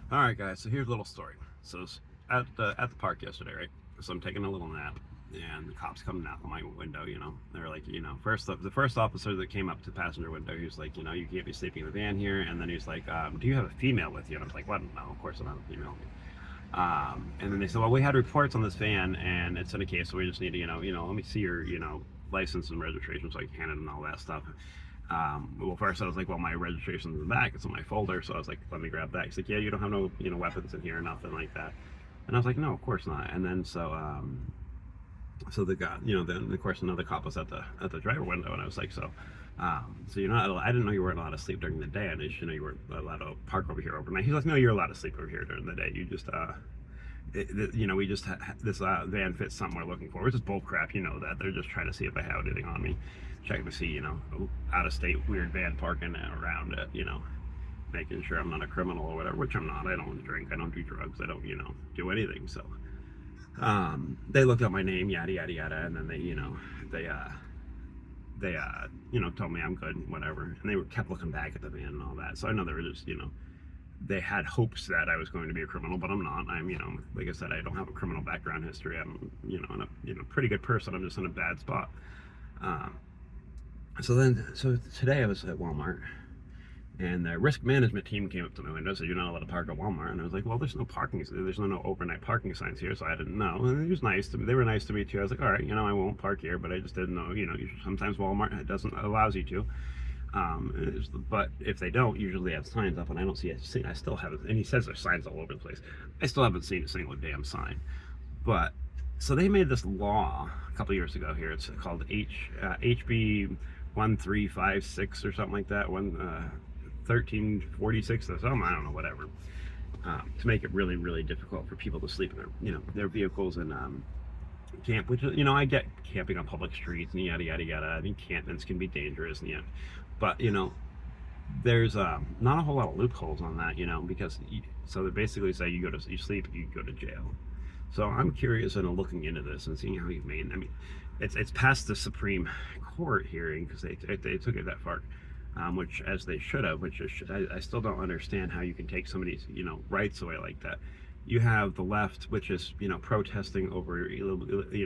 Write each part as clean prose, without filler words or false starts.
All right, guys. So here's a little story. So it's at the park yesterday, right? So I'm taking a little nap, and the cops come knock on my window. They're like, the first officer that came up to the passenger window, he was like, you can't be sleeping in the van here. And then he's like, do you have a female with you? And I was like, what? No, of course I don't have a female. And then they said, well, we had reports on this van, and it's in a case, so we just need to, let me see your, license and registration, so I can hand it and all that stuff. Well, first I was like, well, my registration's in the back, it's in my folder, so I was like, let me grab that. He's like, yeah, you don't have no, weapons in here or nothing like that. And I was like, no, of course not. And then so the guy, then of course another cop was at the driver window, and I was like, so you're not, I didn't know you weren't allowed to sleep during the day. I didn't know you weren't allowed to park over here overnight. He's like, no, you're allowed to sleep over here during the day. You just we just this van fits something we're looking for, which is bull crap. That they're just trying to see if I have anything on me, checking to see, out of state weird van parking around it, making sure I'm not a criminal or whatever, which I'm not. I don't drink, I don't do drugs, I don't, do anything. So they looked up my name, yada yada yada, and then they told me I'm good, whatever. And they kept looking back at the van and all that. So I know they were just, they had hopes that I was going to be a criminal, but I'm not. I'm, like I said, I don't have a criminal background history. I'm, a pretty good person. I'm just in a bad spot. Um, so today I was at Walmart, and the risk management team came up to my window and said, "You're not allowed to park at Walmart." And I was like, "Well, there's no overnight parking signs here, so I didn't know." And it was nice to me. They were nice to me too. I was like, "All right, I won't park here," but I just didn't know. Sometimes Walmart doesn't allows you to. But if they don't, usually they have signs up, and I don't see a sign. I still haven't. And he says there's signs all over the place. I still haven't seen a single damn sign. But so they made this law a couple years ago here. It's called HB 1356 or something like that. 1346 or something. I don't know, whatever. To make it really, really difficult for people to sleep in their vehicles and camp. Which I get camping on public streets and yada yada yada. I mean, encampments can be dangerous and but there's not a whole lot of loopholes on that, because so they basically say you sleep, you go to jail. So I'm curious and looking into this and seeing how you made. I mean, it's past the Supreme Court hearing because they took it that far, which as they should have. Which is, I still don't understand how you can take somebody's rights away like that. You have the left, which is protesting over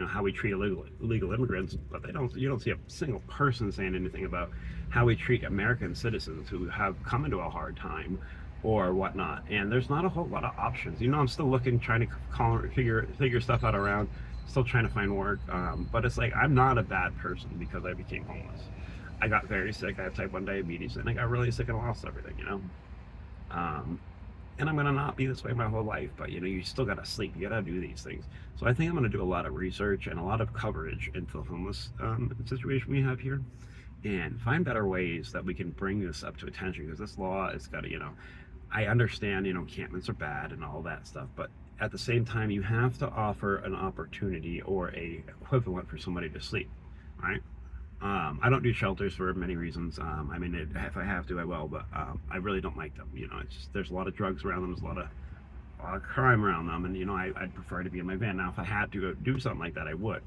how we treat illegal immigrants, but you don't see a single person saying anything about how we treat American citizens who have come into a hard time or whatnot. And there's not a whole lot of options. I'm still looking, trying to figure stuff out around, still trying to find work. But it's like I'm not a bad person because I became homeless. I got very sick. I have type 1 diabetes, and I got really sick and lost everything. Um, and I'm gonna not be this way my whole life, but you still gotta sleep. You gotta do these things. So I think I'm gonna do a lot of research and a lot of coverage into the homeless situation we have here, and find better ways that we can bring this up to attention. Because this law has got to, I understand, encampments are bad and all that stuff, but at the same time, you have to offer an opportunity or a equivalent for somebody to sleep, right? I don't do shelters for many reasons. I mean, if I have to, I will, but I really don't like them. It's just, there's a lot of drugs around them, there's a lot of crime around them, and I'd prefer to be in my van. Now, if I had to go do something like that, I would.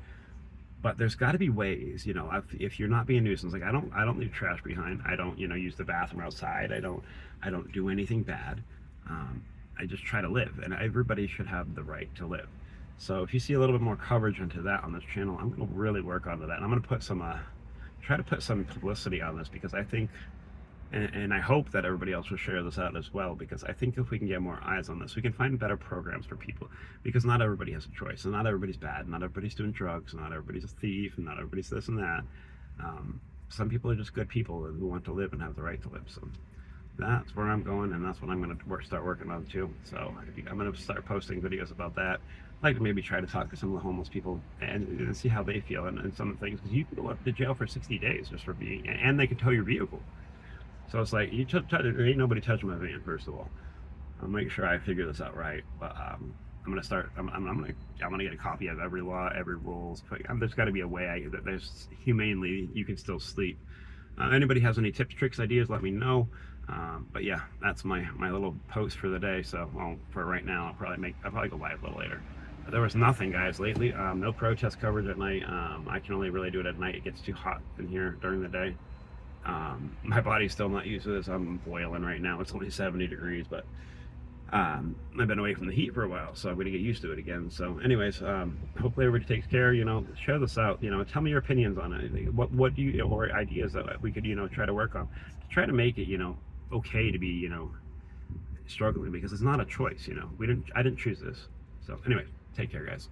But there's got to be ways, if you're not being a nuisance. Like I don't leave trash behind. I don't, use the bathroom outside. I don't do anything bad. I just try to live, and everybody should have the right to live. So if you see a little bit more coverage into that on this channel, I'm going to really work onto that. And I'm going to put try to put some publicity on this, because I think, and I hope that everybody else will share this out as well, because I think if we can get more eyes on this, we can find better programs for people, because not everybody has a choice, and not everybody's bad, not everybody's doing drugs, not everybody's a thief, and not everybody's this and that. Some people are just good people who want to live and have the right to live. So that's where I'm going, and that's what I'm going to start working on too. So I'm going to start posting videos about that. I'd like to maybe try to talk to some of the homeless people and see how they feel, and some of the things, because you can go up to jail for 60 days just for being, and they can tow your vehicle. So it's like, ain't nobody touching my van, first of all. I'll make sure I figure this out right. But I'm gonna start. I'm gonna get a copy of every law, every rules. There's got to be a way that there's humanely you can still sleep. Anybody has any tips, tricks, ideas? Let me know. But yeah, that's my little post for the day. So, well, for right now, I'll probably go live a little later. But there was nothing, guys, lately. No protest coverage at night. I can only really do it at night. It gets too hot in here during the day. My body's still not used to this. I'm boiling right now. It's only 70 degrees, but I've been away from the heat for a while, so I'm gonna get used to it again. So, anyways, hopefully everybody takes care. Share this out. Tell me your opinions on it. What do you or ideas that we could try to work on to try to make it okay to be struggling, because it's not a choice. I didn't choose this. So, anyway, take care, guys.